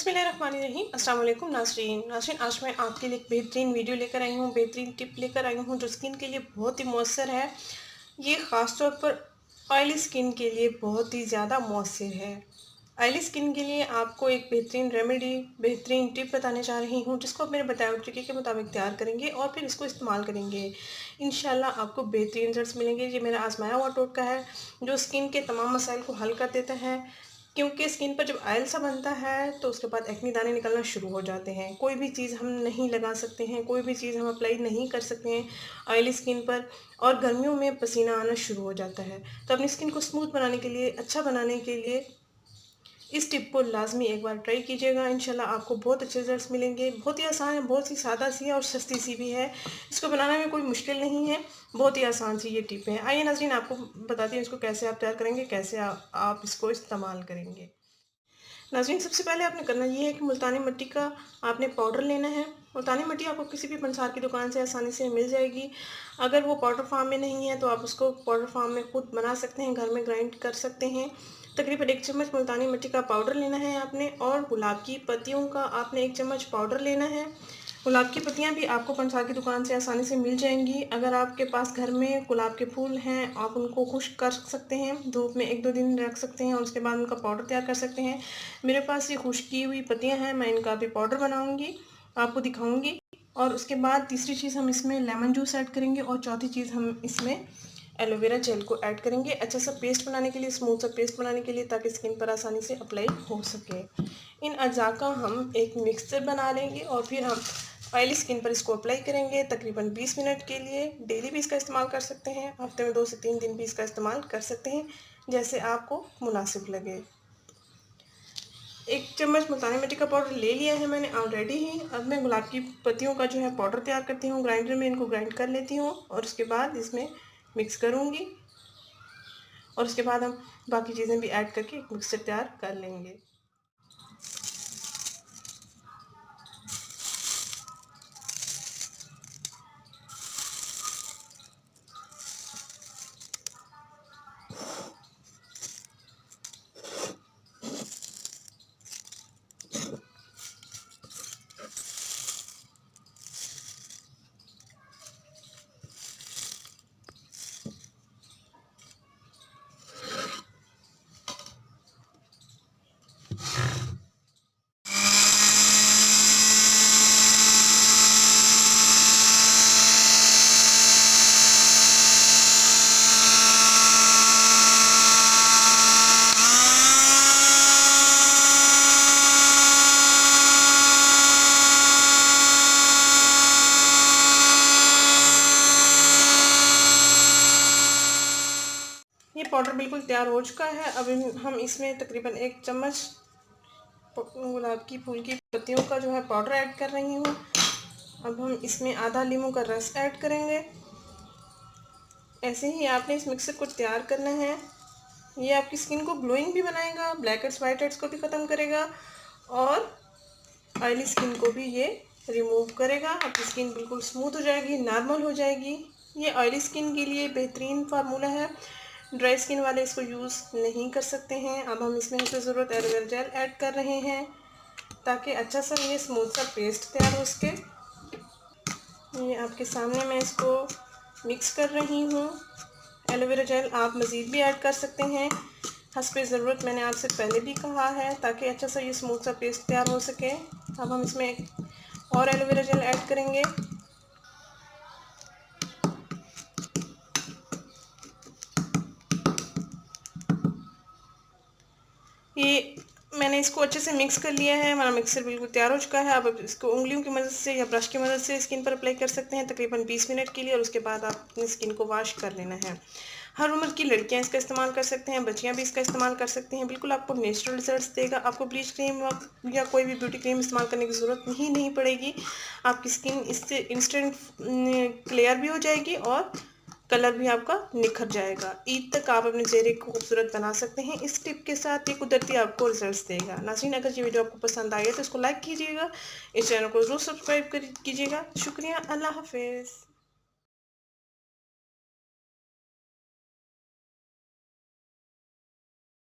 बिस्मिल्लाहिर्रहमानिर्रहीम। अस्सलाम वालेकुम नाज़रीन। आज मैं आपके लिए एक बेहतरीन वीडियो लेकर आई हूँ, बेहतरीन टिप लेकर आई हूँ जो स्किन के लिए बहुत ही मौसर है। ये ख़ास तौर पर ऑयली स्किन के लिए बहुत ही ज़्यादा मौसर है। ऑयली स्किन के लिए आपको एक बेहतरीन रेमेडी, बेहतरीन टिप बताने जा रही हूँ जिसको आप मेरे बताए हुए तरीके के मुताबिक तैयार करेंगे और फिर इसको इस्तेमाल करेंगे। इंशाल्लाह आपको बेहतरीन रिजल्ट्स मिलेंगे। ये मेरा आजमाया हुआ टोटका है जो स्किन के तमाम मसाइल को हल कर देता है, क्योंकि स्किन पर जब ऑयल सा बनता है तो उसके बाद एक्ने दाने निकलना शुरू हो जाते हैं। कोई भी चीज़ हम नहीं लगा सकते हैं, कोई भी चीज़ हम अप्लाई नहीं कर सकते हैं ऑयली स्किन पर, और गर्मियों में पसीना आना शुरू हो जाता है। तो अपनी स्किन को स्मूथ बनाने के लिए, अच्छा बनाने के लिए इस टिप को लाजमी एक बार ट्राई कीजिएगा। इंशाल्लाह आपको बहुत अच्छे रिजल्ट्स मिलेंगे। बहुत ही आसान है, बहुत ही सादा सी है और सस्ती सी भी है। इसको बनाने में कोई मुश्किल नहीं है, बहुत ही आसान सी ये टिप है। आइए नाज़रीन, आपको बताती हूँ इसको कैसे आप तैयार करेंगे, कैसे आप इसको इस्तेमाल करेंगे। नाज़रीन, सबसे पहले आपने करना ये है कि मुल्तानी मिट्टी का आपने पाउडर लेना है। मुल्तानी मिट्टी आपको किसी भी पंसार की दुकान से आसानी से मिल जाएगी। अगर वो पाउडर फॉर्म में नहीं है तो आप उसको पाउडर फॉर्म में खुद बना सकते हैं, घर में ग्राइंड कर सकते हैं। तकरीबन 1 चम्मच मुल्तानी मिट्टी का पाउडर लेना है आपने, और गुलाब की पत्तियों का आपने 1 चम्मच पाउडर लेना है। गुलाब की पत्तियाँ भी आपको पंसार की दुकान से आसानी से मिल जाएंगी। अगर आपके पास घर में गुलाब के फूल हैं, आप उनको खुश्क कर सकते हैं, धूप में 1-2 दिन रख सकते हैं और उसके बाद उनका पाउडर तैयार कर सकते हैं। मेरे पास ये खुश्क की हुई पत्तियाँ हैं, मैं इनका भी पाउडर बनाऊंगी, आपको दिखाऊंगी। और उसके बाद तीसरी चीज़ हम इसमें लेमन जूस ऐड करेंगे, और चौथी चीज़ हम इसमें एलोवेरा जेल को ऐड करेंगे, अच्छा सा पेस्ट बनाने के लिए, स्मूथ सा पेस्ट बनाने के लिए, ताकि स्किन पर आसानी से अप्लाई हो सके। इन अज्जा का हम एक मिक्सचर बना लेंगे और फिर हम ऑयली स्किन पर इसको अप्लाई करेंगे तकरीबन 20 मिनट के लिए। डेली भी इसका इस्तेमाल कर सकते हैं, हफ्ते में 2 से 3 दिन भी इसका इस्तेमाल कर सकते हैं, जैसे आपको मुनासिब लगे। 1 चम्मच मुल्तानी मिट्टी का पाउडर ले लिया है मैंने ऑलरेडी ही। अब मैं गुलाब की पत्तियों का जो है पाउडर तैयार करती हूँ, ग्राइंडर में इनको ग्राइंड कर लेती हूँ और उसके बाद इसमें मिक्स करूँगी, और उसके बाद हम बाकी चीज़ें भी ऐड करके एक मिक्सचर तैयार कर लेंगे। ये पाउडर बिल्कुल तैयार हो चुका है। अब हम इसमें तकरीबन 1 चम्मच गुलाब की फूल की पत्तियों का जो है पाउडर ऐड कर रही हूँ। अब हम इसमें आधा नींबू का रस ऐड करेंगे। ऐसे ही आपने इस मिक्सर को तैयार करना है। ये आपकी स्किन को ग्लोइंग भी बनाएगा, ब्लैक हेड्स वाइट हेड्स को भी ख़त्म करेगा, और ऑयली स्किन को भी ये रिमूव करेगा। आपकी स्किन बिल्कुल स्मूथ हो जाएगी, नॉर्मल हो जाएगी। ये ऑयली स्किन के लिए बेहतरीन फार्मूला है, ड्राई स्किन वाले इसको यूज़ नहीं कर सकते हैं। अब हम इसमें से ज़रूरत एलोवेरा जेल ऐड कर रहे हैं ताकि अच्छा सा ये स्मूथ सा पेस्ट तैयार हो सके। ये आपके सामने मैं इसको मिक्स कर रही हूँ। एलोवेरा जेल आप मज़ीद भी ऐड कर सकते हैं हस्बे ज़रूरत, मैंने आपसे पहले भी कहा है, ताकि अच्छा सा ये स्मूथ सा पेस्ट तैयार हो सके। अब हम इसमें एक और एलोवेरा जेल ऐड करेंगे। ये मैंने इसको अच्छे से मिक्स कर लिया है, हमारा मिक्सर बिल्कुल तैयार हो चुका है। अब इसको उंगलियों की मदद से या ब्रश की मदद से स्किन पर अप्लाई कर सकते हैं तकरीबन 20 मिनट के लिए, और उसके बाद आप अपनी स्किन को वॉश कर लेना है। हर उम्र की लड़कियां इसका इस्तेमाल कर सकते हैं, बच्चियां भी इसका इस्तेमाल कर सकती हैं। बिल्कुल आपको नेचुरल रिजल्ट्स देगा। आपको ब्लीच क्रीम या कोई भी ब्यूटी क्रीम इस्तेमाल करने की ज़रूरत ही नहीं पड़ेगी। आपकी स्किन इससे इंस्टेंट क्लियर भी हो जाएगी और कलर भी आपका निखर जाएगा। ईद तक आप अपने चेहरे को खूबसूरत बना सकते हैं इस टिप के साथ। ये कुदरती आपको रिजल्ट्स देगा। नाज़रीन, अगर ये वीडियो आपको पसंद आई है तो इसको लाइक कीजिएगा, इस चैनल को ज़रूर सब्सक्राइब कीजिएगा। शुक्रिया, अल्लाह हाफिज़।